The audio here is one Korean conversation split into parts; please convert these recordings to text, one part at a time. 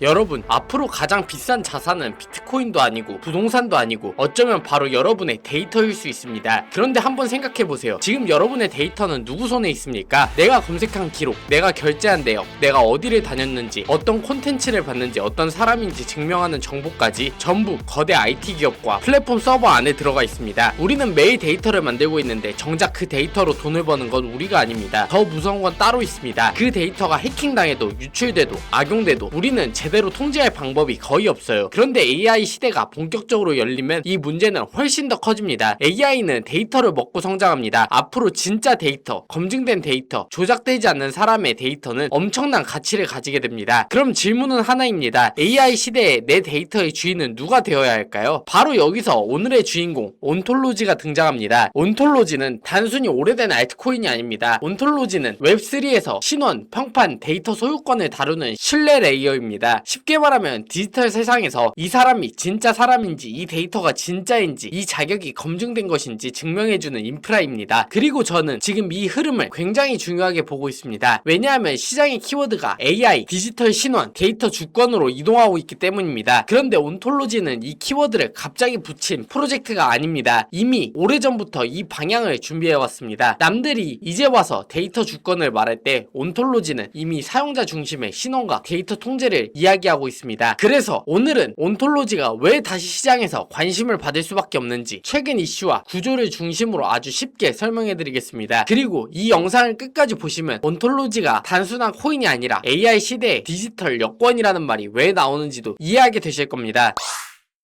여러분, 앞으로 가장 비싼 자산은 비트코인도 아니고 부동산도 아니고 어쩌면 바로 여러분의 데이터일 수 있습니다. 그런데 한번 생각해보세요. 지금 여러분의 데이터는 누구 손에 있습니까? 내가 검색한 기록, 내가 결제한 내역, 내가 어디를 다녔는지, 어떤 콘텐츠를 봤는지, 어떤 사람인지 증명하는 정보까지 전부 거대 IT 기업과 플랫폼 서버 안에 들어가 있습니다. 우리는 매일 데이터를 만들고 있는데 정작 그 데이터로 돈을 버는 건 우리가 아닙니다. 더 무서운 건 따로 있습니다. 그 데이터가 해킹당해도 유출돼도 악용돼도 우리는 제대로 통제할 방법이 거의 없어요. 그런데 AI 시대가 본격적으로 열리면 이 문제는 훨씬 더 커집니다. AI는 데이터를 먹고 성장합니다. 앞으로 진짜 데이터, 검증된 데이터, 조작되지 않는 사람의 데이터는 엄청난 가치를 가지게 됩니다. 그럼 질문은 하나입니다. AI 시대에 내 데이터의 주인은 누가 되어야 할까요? 바로 여기서 오늘의 주인공 온톨로지가 등장합니다. 온톨로지는 단순히 오래된 알트코인이 아닙니다. 온톨로지는 웹3에서 신원, 평판, 데이터 소유권을 다루는 신뢰 레이어입니다. 쉽게 말하면 디지털 세상에서 이 사람이 진짜 사람인지, 이 데이터가 진짜인지, 이 자격이 검증된 것인지 증명해주는 인프라입니다. 그리고 저는 지금 이 흐름을 굉장히 중요하게 보고 있습니다. 왜냐하면 시장의 키워드가 AI, 디지털 신원, 데이터 주권으로 이동하고 있기 때문입니다. 그런데 온톨로지는 이 키워드를 갑자기 붙인 프로젝트가 아닙니다. 이미 오래전부터 이 방향을 준비해왔습니다. 남들이 이제 와서 데이터 주권을 말할 때 온톨로지는 이미 사용자 중심의 신원과 데이터 통제를 이야기하고 있습니다. 그래서 오늘은 온톨로지가 왜 다시 시장에서 관심을 받을 수밖에 없는지 최근 이슈와 구조를 중심으로 아주 쉽게 설명해드리겠습니다. 그리고 이 영상을 끝까지 보시면 온톨로지가 단순한 코인이 아니라 AI 시대의 디지털 여권이라는 말이 왜 나오는지도 이해하게 되실 겁니다.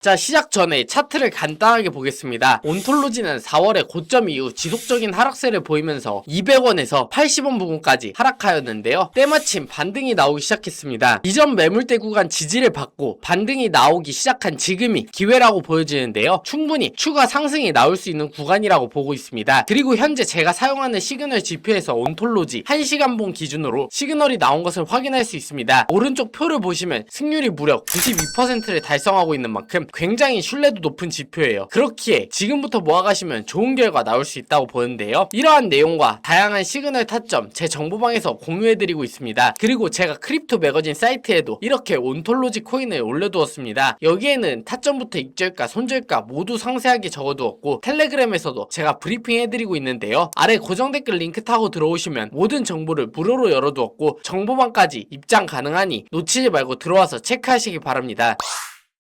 자, 시작 전에 차트를 간단하게 보겠습니다. 온톨로지는 4월에 고점 이후 지속적인 하락세를 보이면서 200원에서 80원 부근까지 하락하였는데요. 때마침 반등이 나오기 시작했습니다. 이전 매물대 구간 지지를 받고 반등이 나오기 시작한 지금이 기회라고 보여지는데요. 충분히 추가 상승이 나올 수 있는 구간이라고 보고 있습니다. 그리고 현재 제가 사용하는 시그널 지표에서 온톨로지 1시간봉 기준으로 시그널이 나온 것을 확인할 수 있습니다. 오른쪽 표를 보시면 승률이 무려 92%를 달성하고 있는 만큼 굉장히 신뢰도 높은 지표예요. 그렇기에 지금부터 모아가시면 좋은 결과 나올 수 있다고 보는데요. 이러한 내용과 다양한 시그널 타점 제 정보방에서 공유해드리고 있습니다. 그리고 제가 크립토 매거진 사이트에도 이렇게 온톨로지 코인을 올려두었습니다. 여기에는 타점부터 익절가, 손절가 모두 상세하게 적어두었고 텔레그램에서도 제가 브리핑 해드리고 있는데요. 아래 고정 댓글 링크 타고 들어오시면 모든 정보를 무료로 열어두었고 정보방까지 입장 가능하니 놓치지 말고 들어와서 체크하시기 바랍니다.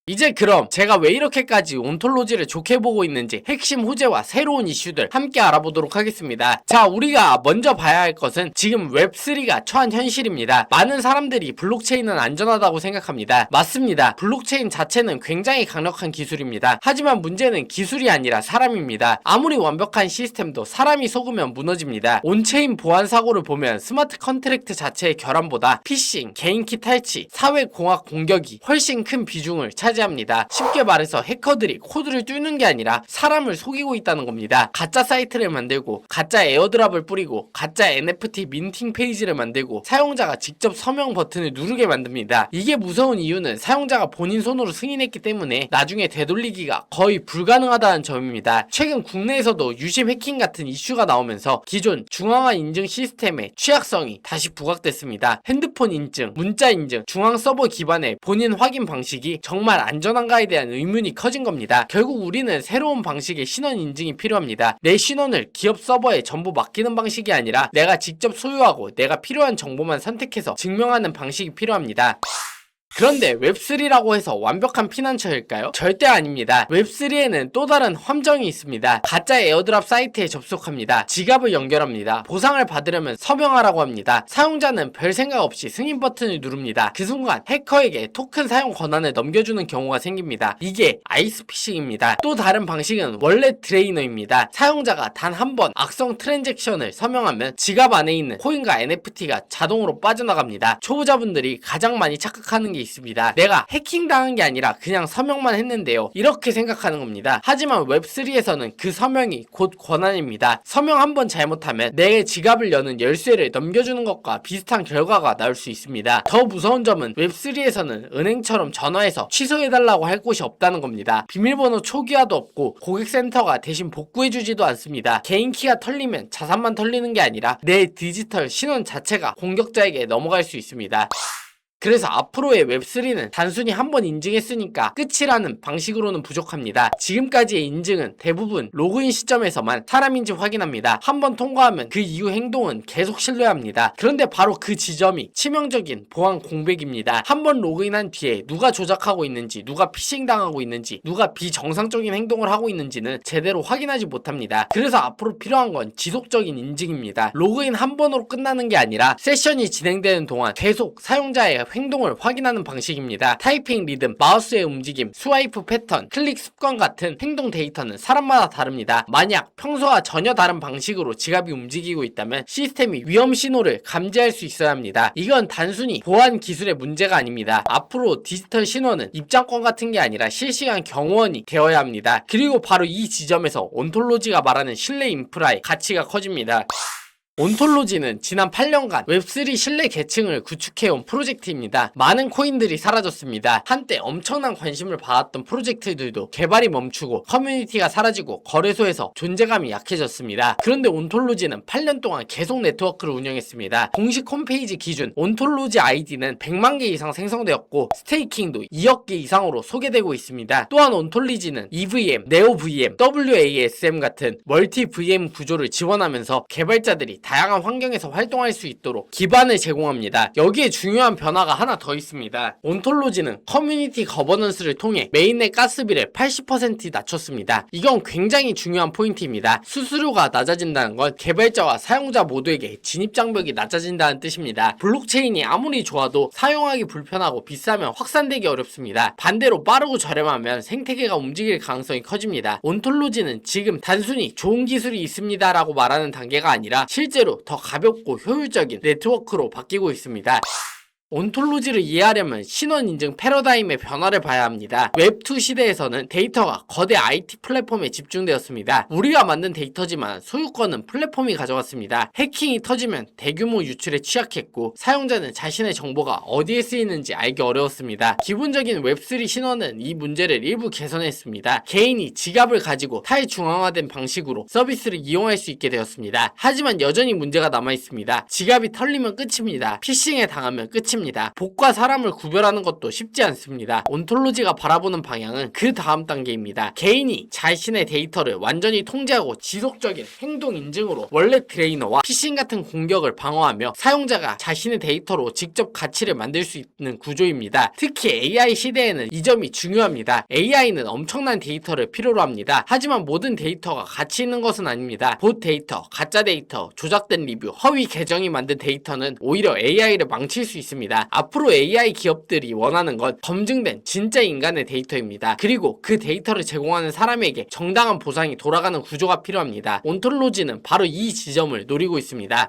이제 그럼 제가 왜 이렇게까지 온톨로지를 좋게 보고 있는지 핵심 호재와 새로운 이슈들 함께 알아보도록 하겠습니다. 자, 우리가 먼저 봐야 할 것은 지금 웹3가 처한 현실입니다. 많은 사람들이 블록체인은 안전하다고 생각합니다. 맞습니다. 블록체인 자체는 굉장히 강력한 기술입니다. 하지만 문제는 기술이 아니라 사람입니다. 아무리 완벽한 시스템도 사람이 속으면 무너집니다. 온체인 보안 사고를 보면 스마트 컨트랙트 자체의 결함보다 피싱, 개인키 탈취, 사회공학 공격이 훨씬 큰 비중을 차지합니다. 쉽게 말해서 해커들이 코드를 뚫는 게 아니라 사람을 속이고 있다는 겁니다. 가짜 사이트를 만들고 가짜 에어드랍을 뿌리고 가짜 NFT 민팅 페이지를 만들고 사용자가 직접 서명 버튼을 누르게 만듭니다. 이게 무서운 이유는 사용자가 본인 손으로 승인했기 때문에 나중에 되돌리기가 거의 불가능하다는 점입니다. 최근 국내에서도 유심 해킹 같은 이슈가 나오면서 기존 중앙화 인증 시스템의 취약성이 다시 부각됐습니다. 핸드폰 인증, 문자 인증, 중앙 서버 기반의 본인 확인 방식이 정말 안전한가에 대한 의문이 커진 겁니다. 결국 우리는 새로운 방식의 신원 인증이 필요합니다. 내 신원을 기업 서버에 전부 맡기는 방식이 아니라 내가 직접 소유하고 내가 필요한 정보만 선택해서 증명하는 방식이 필요합니다. 그런데 웹3라고 해서 완벽한 피난처일까요? 절대 아닙니다. 웹3에는 또 다른 함정이 있습니다. 가짜 에어드랍 사이트에 접속합니다. 지갑을 연결합니다. 보상을 받으려면 서명하라고 합니다. 사용자는 별 생각 없이 승인 버튼을 누릅니다. 그 순간 해커에게 토큰 사용 권한을 넘겨주는 경우가 생깁니다. 이게 아이스피싱입니다. 또 다른 방식은 월렛 드레이너입니다. 사용자가 단 한 번 악성 트랜잭션을 서명하면 지갑 안에 있는 코인과 NFT가 자동으로 빠져나갑니다. 초보자분들이 가장 많이 착각하는 게 있습니다. 내가 해킹당한 게 아니라 그냥 서명만 했는데요. 이렇게 생각하는 겁니다. 하지만 웹3에서는 그 서명이 곧 권한입니다. 서명 한 번 잘못하면 내 지갑을 여는 열쇠를 넘겨주는 것과 비슷한 결과가 나올 수 있습니다. 더 무서운 점은 웹3에서는 은행처럼 전화해서 취소해달라고 할 곳이 없다는 겁니다. 비밀번호 초기화도 없고 고객센터가 대신 복구해주지도 않습니다. 개인키가 털리면 자산만 털리는 게 아니라 내 디지털 신원 자체가 공격자에게 넘어갈 수 있습니다. 그래서 앞으로의 웹3는 단순히 한번 인증했으니까 끝이라는 방식으로는 부족합니다. 지금까지의 인증은 대부분 로그인 시점에서만 사람인지 확인합니다. 한번 통과하면 그 이후 행동은 계속 신뢰합니다. 그런데 바로 그 지점이 치명적인 보안 공백입니다. 한번 로그인한 뒤에 누가 조작하고 있는지, 누가 피싱 당하고 있는지, 누가 비정상적인 행동을 하고 있는지는 제대로 확인하지 못합니다. 그래서 앞으로 필요한 건 지속적인 인증입니다. 로그인 한 번으로 끝나는 게 아니라 세션이 진행되는 동안 계속 사용자의 행동을 확인하는 방식입니다. 타이핑 리듬, 마우스의 움직임, 스와이프 패턴, 클릭 습관 같은 행동 데이터는 사람마다 다릅니다. 만약 평소와 전혀 다른 방식으로 지갑이 움직이고 있다면 시스템이 위험 신호를 감지할 수 있어야 합니다. 이건 단순히 보안 기술의 문제가 아닙니다. 앞으로 디지털 신원은 입장권 같은 게 아니라 실시간 경호원이 되어야 합니다. 그리고 바로 이 지점에서 온톨로지가 말하는 신뢰 인프라의 가치가 커집니다. 온톨로지는 지난 8년간 웹3 신뢰 계층을 구축해온 프로젝트입니다. 많은 코인들이 사라졌습니다. 한때 엄청난 관심을 받았던 프로젝트들도 개발이 멈추고 커뮤니티가 사라지고 거래소에서 존재감이 약해졌습니다. 그런데 온톨로지는 8년 동안 계속 네트워크를 운영했습니다. 공식 홈페이지 기준 온톨로지 아이디는 100만 개 이상 생성되었고 스테이킹도 2억 개 이상으로 소개되고 있습니다. 또한 온톨로지는 EVM, 네오VM, WASM 같은 멀티 VM 구조를 지원하면서 개발자들이 다양한 환경에서 활동할 수 있도록 기반을 제공합니다. 여기에 중요한 변화가 하나 더 있습니다. 온톨로지는 커뮤니티 거버넌스를 통해 메인넷 가스비를 80% 낮췄습니다. 이건 굉장히 중요한 포인트입니다. 수수료가 낮아진다는 건 개발자와 사용자 모두에게 진입장벽이 낮아진다는 뜻입니다. 블록체인이 아무리 좋아도 사용하기 불편하고 비싸면 확산되기 어렵습니다. 반대로 빠르고 저렴하면 생태계가 움직일 가능성이 커집니다. 온톨로지는 지금 단순히 좋은 기술이 있습니다라고 말하는 단계가 아니라 실제로 더 가볍고 효율적인 네트워크로 바뀌고 있습니다. 온톨로지를 이해하려면 신원 인증 패러다임의 변화를 봐야 합니다. 웹2 시대에서는 데이터가 거대 IT 플랫폼에 집중되었습니다. 우리가 만든 데이터지만 소유권은 플랫폼이 가져갔습니다. 해킹이 터지면 대규모 유출에 취약했고 사용자는 자신의 정보가 어디에 쓰이는지 알기 어려웠습니다. 기본적인 웹3 신원은 이 문제를 일부 개선했습니다. 개인이 지갑을 가지고 탈중앙화된 방식으로 서비스를 이용할 수 있게 되었습니다. 하지만 여전히 문제가 남아있습니다. 지갑이 털리면 끝입니다. 피싱에 당하면 끝입니다. 복과 사람을 구별하는 것도 쉽지 않습니다. 온톨로지가 바라보는 방향은 그 다음 단계입니다. 개인이 자신의 데이터를 완전히 통제하고 지속적인 행동 인증으로 원래 트레이너와 피싱 같은 공격을 방어하며 사용자가 자신의 데이터로 직접 가치를 만들 수 있는 구조입니다. 특히 AI 시대에는 이 점이 중요합니다. AI는 엄청난 데이터를 필요로 합니다. 하지만 모든 데이터가 가치 있는 것은 아닙니다. 봇 데이터, 가짜 데이터, 조작된 리뷰, 허위 계정이 만든 데이터는 오히려 AI를 망칠 수 있습니다. 앞으로 AI 기업들이 원하는 건 검증된 진짜 인간의 데이터입니다. 그리고 그 데이터를 제공하는 사람에게 정당한 보상이 돌아가는 구조가 필요합니다. 온톨로지는 바로 이 지점을 노리고 있습니다.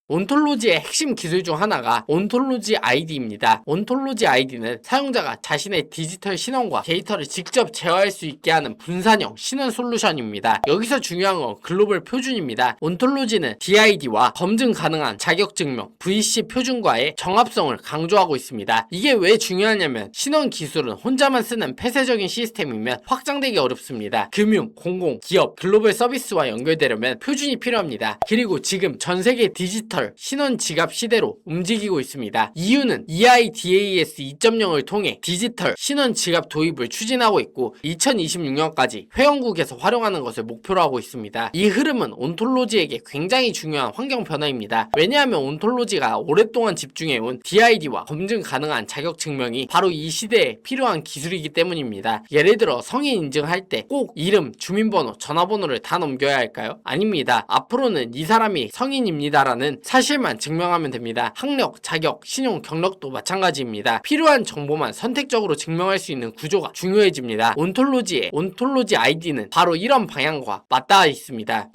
온톨로지의 핵심 기술 중 하나가 온톨로지 아이디입니다. 온톨로지 아이디는 사용자가 자신의 디지털 신원과 데이터를 직접 제어할 수 있게 하는 분산형 신원 솔루션입니다. 여기서 중요한 건 글로벌 표준입니다. 온톨로지는 DID와 검증 가능한 자격증명 VC 표준과의 정합성을 강조하고 있습니다. 이게 왜 중요하냐면 신원 기술은 혼자만 쓰는 폐쇄적인 시스템이면 확장되기 어렵습니다. 금융, 공공, 기업, 글로벌 서비스와 연결되려면 표준이 필요합니다. 그리고 지금 전 세계 디지털 신원 지갑 시대로 움직이고 있습니다. 이유는 EIDAS 2.0을 통해 디지털 신원 지갑 도입을 추진하고 있고 2026년까지 회원국에서 활용하는 것을 목표로 하고 있습니다. 이 흐름은 온톨로지에게 굉장히 중요한 환경 변화입니다. 왜냐하면 온톨로지가 오랫동안 집중해온 DID와 검증 가능한 자격 증명이 바로 이 시대에 필요한 기술이기 때문입니다. 예를 들어 성인 인증할 때 꼭 이름, 주민번호, 전화번호를 다 넘겨야 할까요? 아닙니다. 앞으로는 이 사람이 성인입니다라는 사실만 증명하면 됩니다. 학력, 자격, 신용, 경력도 마찬가지입니다. 필요한 정보만 선택적으로 증명할 수 있는 구조가 중요해집니다. 온톨로지의 온톨로지 아이디는 바로 이런 방향과 맞닿아 있습니다.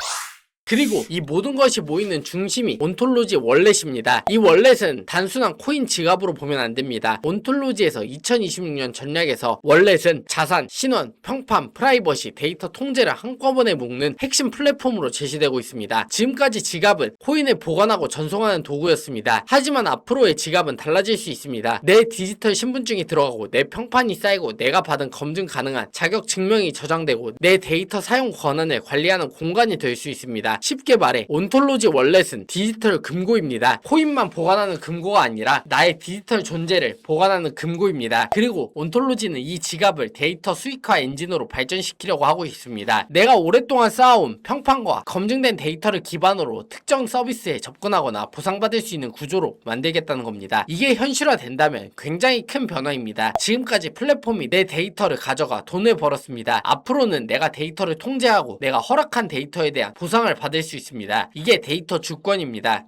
그리고 이 모든 것이 모이는 중심이 온톨로지 월렛입니다. 이 월렛은 단순한 코인 지갑으로 보면 안 됩니다. 온톨로지에서 2026년 전략에서 월렛은 자산, 신원, 평판, 프라이버시, 데이터 통제를 한꺼번에 묶는 핵심 플랫폼으로 제시되고 있습니다. 지금까지 지갑은 코인을 보관하고 전송하는 도구였습니다. 하지만 앞으로의 지갑은 달라질 수 있습니다. 내 디지털 신분증이 들어가고 내 평판이 쌓이고 내가 받은 검증 가능한 자격 증명이 저장되고 내 데이터 사용 권한을 관리하는 공간이 될 수 있습니다. 쉽게 말해 온톨로지 월렛은 디지털 금고입니다. 코인만 보관하는 금고가 아니라 나의 디지털 존재를 보관하는 금고입니다. 그리고 온톨로지는 이 지갑을 데이터 수익화 엔진으로 발전시키려고 하고 있습니다. 내가 오랫동안 쌓아온 평판과 검증된 데이터를 기반으로 특정 서비스에 접근하거나 보상받을 수 있는 구조로 만들겠다는 겁니다. 이게 현실화된다면 굉장히 큰 변화입니다. 지금까지 플랫폼이 내 데이터를 가져가 돈을 벌었습니다. 앞으로는 내가 데이터를 통제하고 내가 허락한 데이터에 대한 보상을 받을 수 있습니다. 이게 데이터 주권입니다.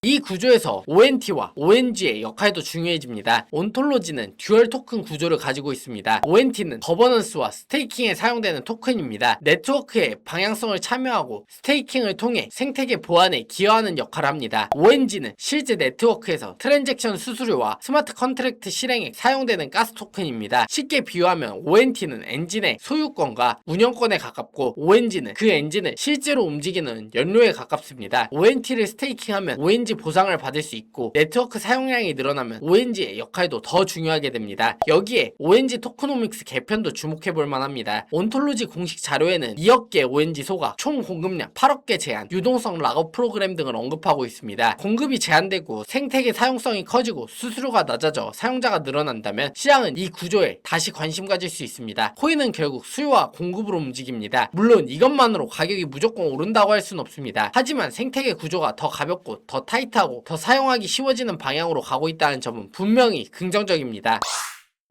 이 구조에서 ONT와 ONG의 역할도 중요해집니다. 온톨로지는 듀얼 토큰 구조를 가지고 있습니다. ONT는 거버넌스와 스테이킹에 사용되는 토큰입니다. 네트워크의 방향성을 참여하고 스테이킹을 통해 생태계 보안에 기여하는 역할을 합니다. ONG는 실제 네트워크에서 트랜잭션 수수료와 스마트 컨트랙트 실행에 사용되는 가스 토큰입니다. 쉽게 비유하면 ONT는 엔진의 소유권과 운영권에 가깝고 ONG는 그 엔진을 실제로 움직이는 연료에 가깝습니다. ONT를 스테이킹하면 ONG 보상을 받을 수 있고 네트워크 사용량이 늘어나면 ONG의 역할도 더 중요하게 됩니다. 여기에 ONG 토크노믹스 개편도 주목해볼 만합니다. 온톨로지 공식 자료에는 2억 개 ONG 소각, 총 공급량 8억 개 제한, 유동성 락업 프로그램 등을 언급하고 있습니다. 공급이 제한되고 생태계 사용성이 커지고 수수료가 낮아져 사용자가 늘어난다면 시장은 이 구조에 다시 관심 가질 수 있습니다. 코인은 결국 수요와 공급으로 움직입니다. 물론 이것만으로 가격이 무조건 오른다고 할 수는 없습니다. 하지만 생태계 구조가 더 가볍고 더 타이트하고 더 사용하기 쉬워지는 방향으로 가고 있다는 점은 분명히 긍정적입니다.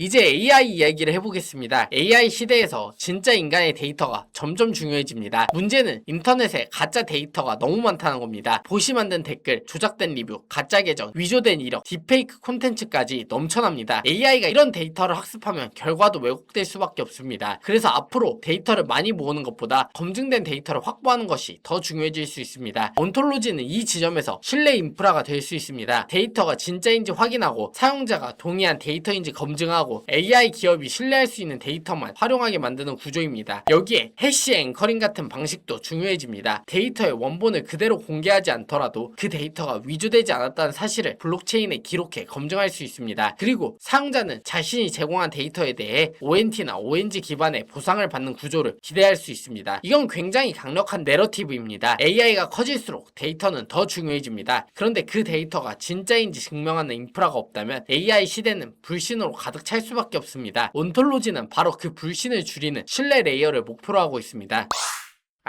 이제 AI 이야기를 해보겠습니다. AI 시대에서 진짜 인간의 데이터가 점점 중요해집니다. 문제는 인터넷에 가짜 데이터가 너무 많다는 겁니다. 보시 만든 댓글, 조작된 리뷰, 가짜 계정, 위조된 이력, 딥페이크 콘텐츠까지 넘쳐납니다. AI가 이런 데이터를 학습하면 결과도 왜곡될 수밖에 없습니다. 그래서 앞으로 데이터를 많이 모으는 것보다 검증된 데이터를 확보하는 것이 더 중요해질 수 있습니다. 온톨로지는 이 지점에서 신뢰 인프라가 될 수 있습니다. 데이터가 진짜인지 확인하고 사용자가 동의한 데이터인지 검증하고 AI 기업이 신뢰할 수 있는 데이터만 활용하게 만드는 구조입니다. 여기에 해시 앵커링 같은 방식도 중요해집니다. 데이터의 원본을 그대로 공개하지 않더라도 그 데이터가 위조되지 않았다는 사실을 블록체인에 기록해 검증할 수 있습니다. 그리고 사용자는 자신이 제공한 데이터에 대해 ONT나 ONG 기반의 보상을 받는 구조를 기대할 수 있습니다. 이건 굉장히 강력한 내러티브입니다. AI가 커질수록 데이터는 더 중요해집니다. 그런데 그 데이터가 진짜인지 증명하는 인프라가 없다면 AI 시대는 불신으로 가득 찰 수밖에 없습니다. 온톨로지는 바로 그 불신을 줄이는 신뢰 레이어를 목표로 하고 있습니다.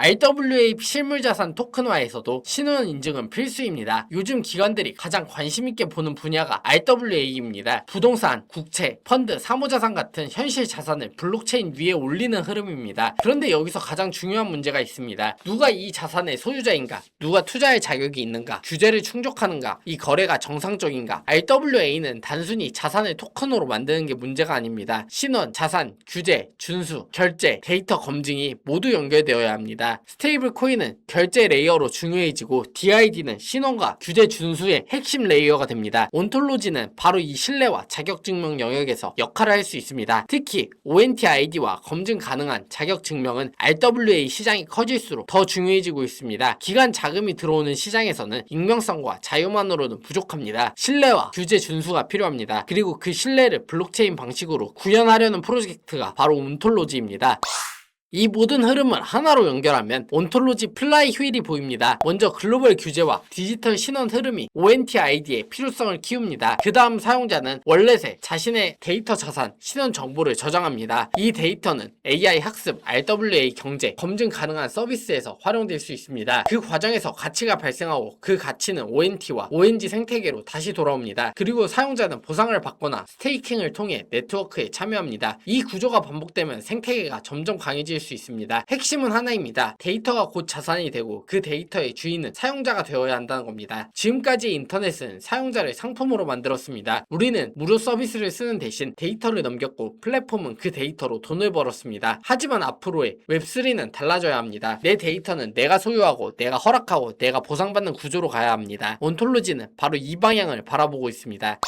RWA 실물자산 토큰화에서도 신원 인증은 필수입니다. 요즘 기관들이 가장 관심있게 보는 분야가 RWA입니다. 부동산, 국채, 펀드, 사모자산 같은 현실 자산을 블록체인 위에 올리는 흐름입니다. 그런데 여기서 가장 중요한 문제가 있습니다. 누가 이 자산의 소유자인가? 누가 투자할 자격이 있는가? 규제를 충족하는가? 이 거래가 정상적인가? RWA는 단순히 자산을 토큰으로 만드는 게 문제가 아닙니다. 신원, 자산, 규제, 준수, 결제, 데이터 검증이 모두 연결되어야 합니다. 스테이블 코인은 결제 레이어로 중요해지고 DID는 신원과 규제 준수의 핵심 레이어가 됩니다. 온톨로지는 바로 이 신뢰와 자격증명 영역에서 역할을 할 수 있습니다. 특히 ONT ID와 검증 가능한 자격증명은 RWA 시장이 커질수록 더 중요해지고 있습니다. 기관 자금이 들어오는 시장에서는 익명성과 자유만으로는 부족합니다. 신뢰와 규제 준수가 필요합니다. 그리고 그 신뢰를 블록체인 방식으로 구현하려는 프로젝트가 바로 온톨로지입니다. 이 모든 흐름을 하나로 연결하면 온톨로지 플라이 휠이 보입니다. 먼저 글로벌 규제와 디지털 신원 흐름이 ONT ID의 필요성을 키웁니다. 그 다음 사용자는 월렛에 자신의 데이터 자산, 신원 정보를 저장합니다. 이 데이터는 AI 학습, RWA 경제, 검증 가능한 서비스에서 활용될 수 있습니다. 그 과정에서 가치가 발생하고 그 가치는 ONT와 ONG 생태계로 다시 돌아옵니다. 그리고 사용자는 보상을 받거나 스테이킹을 통해 네트워크에 참여합니다. 이 구조가 반복되면 생태계가 점점 강해질 수 있습니다. 핵심은 하나입니다. 데이터가 곧 자산이 되고 그 데이터의 주인은 사용자가 되어야 한다는 겁니다. 지금까지 인터넷은 사용자를 상품으로 만들었습니다. 우리는 무료 서비스를 쓰는 대신 데이터를 넘겼고 플랫폼은 그 데이터로 돈을 벌었습니다. 하지만 앞으로의 웹3는 달라져야 합니다. 내 데이터는 내가 소유하고 내가 허락하고 내가 보상받는 구조로 가야 합니다. 온톨로지는 바로 이 방향을 바라보고 있습니다.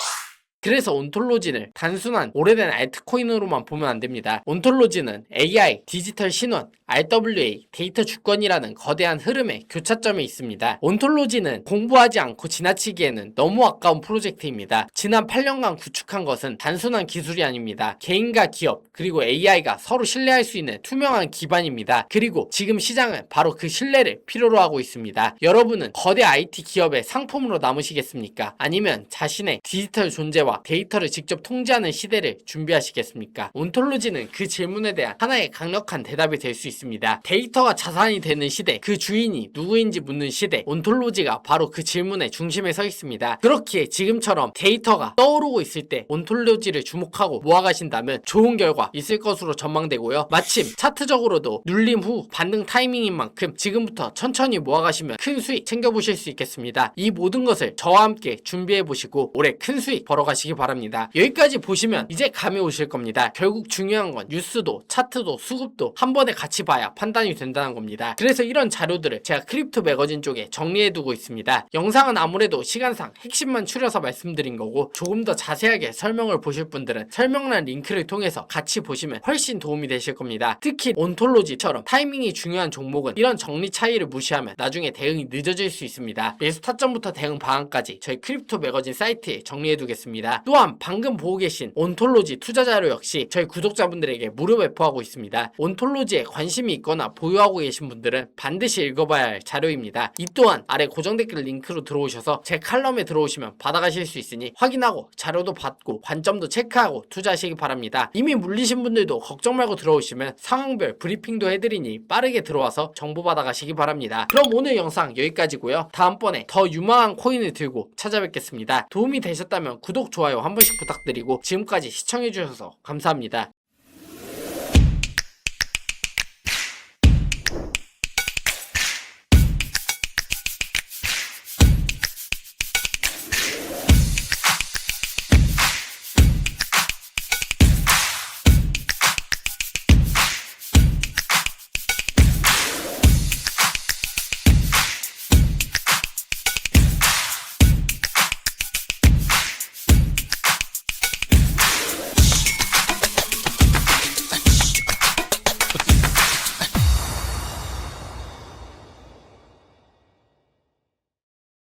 그래서 온톨로지를 단순한 오래된 알트코인으로만 보면 안 됩니다. 온톨로지는 AI, 디지털 신원, RWA, 데이터 주권이라는 거대한 흐름의 교차점에 있습니다. 온톨로지는 공부하지 않고 지나치기에는 너무 아까운 프로젝트입니다. 지난 8년간 구축한 것은 단순한 기술이 아닙니다. 개인과 기업 그리고 AI가 서로 신뢰할 수 있는 투명한 기반입니다. 그리고 지금 시장은 바로 그 신뢰를 필요로 하고 있습니다. 여러분은 거대 IT 기업의 상품으로 남으시겠습니까? 아니면 자신의 디지털 존재와 데이터를 직접 통제하는 시대를 준비하시겠습니까? 온톨로지는 그 질문에 대한 하나의 강력한 대답이 될 수 있습니다. 데이터가 자산이 되는 시대, 그 주인이 누구인지 묻는 시대, 온톨로지가 바로 그 질문의 중심에 서 있습니다. 그렇기에 지금처럼 데이터가 떠오르고 있을 때 온톨로지를 주목하고 모아가신다면 좋은 결과 있을 것으로 전망되고요. 마침 차트적으로도 눌림 후 반등 타이밍인 만큼 지금부터 천천히 모아가시면 큰 수익 챙겨보실 수 있겠습니다. 이 모든 것을 저와 함께 준비해보시고 올해 큰 수익 벌어가시기 바랍니다. 여기까지 보시면 이제 감이 오실 겁니다. 결국 중요한 건 뉴스도 차트도 수급도 한 번에 같이 봐야 판단이 된다는 겁니다. 그래서 이런 자료들을 제가 크립토 매거진 쪽에 정리해두고 있습니다. 영상은 아무래도 시간상 핵심만 추려서 말씀드린 거고 조금 더 자세하게 설명을 보실 분들은 설명란 링크를 통해서 같이 보시면 훨씬 도움이 되실 겁니다. 특히 온톨로지처럼 타이밍이 중요한 종목은 이런 정리 차이를 무시하면 나중에 대응이 늦어질 수 있습니다. 매수 타점부터 대응 방안까지 저희 크립토 매거진 사이트에 정리해두겠습니다. 또한 방금 보고 계신 온톨로지 투자 자료 역시 저희 구독자분들에게 무료 배포하고 있습니다. 온톨로지에 관심이 있거나 보유하고 계신 분들은 반드시 읽어봐야 할 자료입니다. 이 또한 아래 고정 댓글 링크로 들어오셔서 제 칼럼에 들어오시면 받아가실 수 있으니 확인하고 자료도 받고 관점도 체크하고 투자하시기 바랍니다. 이미 물리신 분들도 걱정 말고 들어오시면 상황별 브리핑도 해드리니 빠르게 들어와서 정보 받아가시기 바랍니다. 그럼 오늘 영상 여기까지고요. 다음번에 더 유망한 코인을 들고 찾아뵙겠습니다. 도움이 되셨다면 구독, 좋아요 한 번씩 부탁드리고 지금까지 시청해주셔서 감사합니다.